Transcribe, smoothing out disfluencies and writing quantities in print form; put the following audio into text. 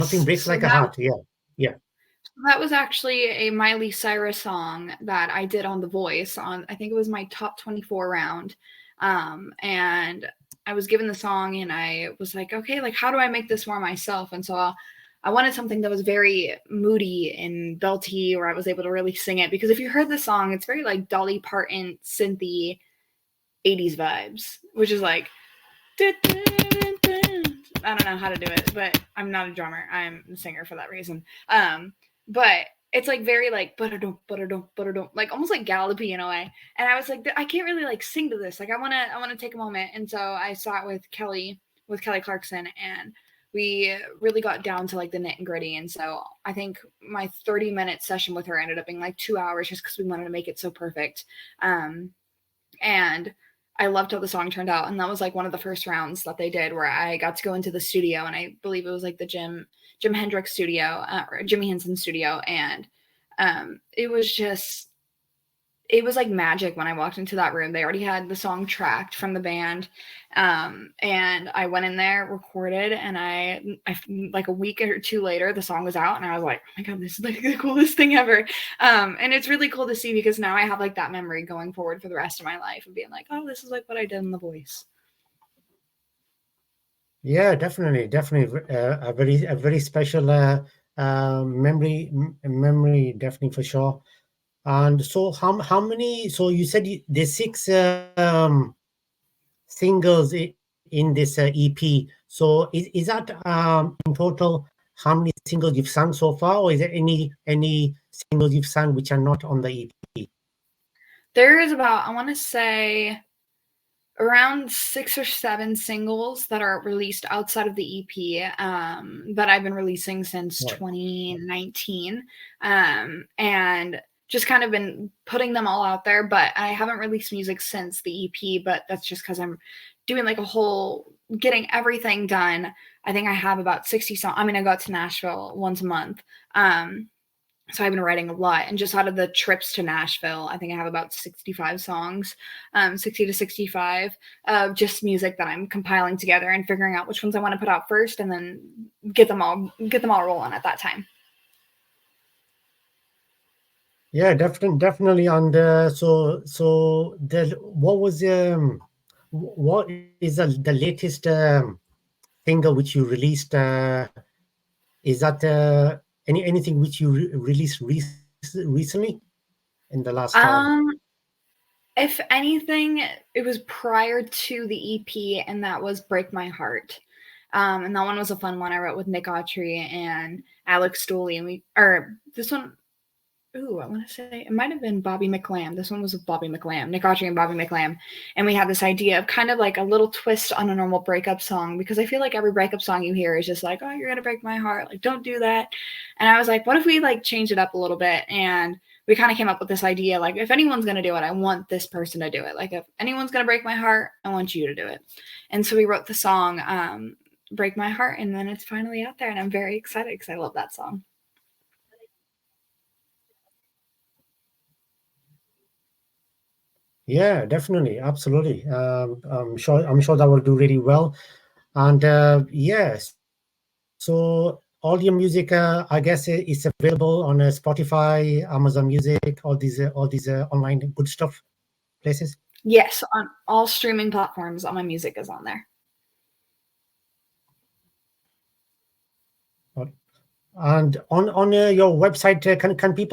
Nothing Yes. breaks like a heart. Yeah, yeah. That was actually a Miley Cyrus song that I did on The Voice on, I think it was my top 24 round. And I was given the song and I was like, okay, like how do I make this more myself? And so I wanted something that was very moody and belty where I was able to really sing it, because if you heard the song, it's very like Dolly Parton synthy 80s vibes, which is like I don't know how to do it, but I'm not a drummer. I'm a singer for that reason. But it's like very like butterdo, like almost like gallopy in a way. And I was like, I can't really like sing to this. Like I wanna take a moment. And so I sat with Kelly Clarkson, and we really got down to like the nit and gritty. And so I think my 30-minute session with her ended up being like 2 hours, just because we wanted to make it so perfect. And I loved how the song turned out. And that was like one of the first rounds that they did where I got to go into the studio, and I believe it was like the Jim Hendrix studio, or Jimmy Henson studio. And it was just, it was like magic when I walked into that room. They already had the song tracked from the band. And I went in there, recorded, and I like a week or two later, the song was out, and I was like, oh my God, this is like the coolest thing ever. And it's really cool to see, because now I have like that memory going forward for the rest of my life of being like, oh, this is like what I did in The Voice. Yeah, definitely, definitely, a very special memory, definitely for sure. And so, how many? So you said there's six singles in this EP. So is that in total how many singles you've sung so far, or is there any singles you've sung which are not on the EP? There is about, I want to say, around 6 or 7 singles that are released outside of the EP, that I've been releasing since Right. 2019, and just kind of been putting them all out there. But I haven't released music since the EP, but that's just because I'm doing like a whole, getting everything done. I think I have about 60 songs. I mean, I go to Nashville once a month. So I've been writing a lot, and just out of the trips to Nashville, I think I have about 65 songs, 60 to 65 of just music that I'm compiling together and figuring out which ones I want to put out first, and then get them all rolling at that time. Yeah, definitely. And so the what is the latest single which you released? Is that anything which you released recently in the last time? Um, if anything, it was prior to the EP, and that was "Break My Heart." And that one was a fun one I wrote with Nick Autry and Alex Stooley, and or this one. Ooh, I want to say it might have been Bobby McLam. This one was with Bobby McLam, Nick Autry and Bobby McLam. And we had this idea of kind of like a little twist on a normal breakup song, because I feel like every breakup song you hear is just like, oh, you're going to break my heart. Like, don't do that. And I was like, what if we like change it up a little bit? And we kind of came up with this idea, like, if anyone's going to do it, I want this person to do it. Like, if anyone's going to break my heart, I want you to do it. And so we wrote the song, Break My Heart. And then it's finally out there. And I'm very excited because I love that song. Yeah, definitely, absolutely. I'm sure that will do really well. And yes, so all your music, I guess, is available on Spotify, Amazon Music, all these online good stuff places. Yes, on all streaming platforms, all my music is on there. And on your website, can people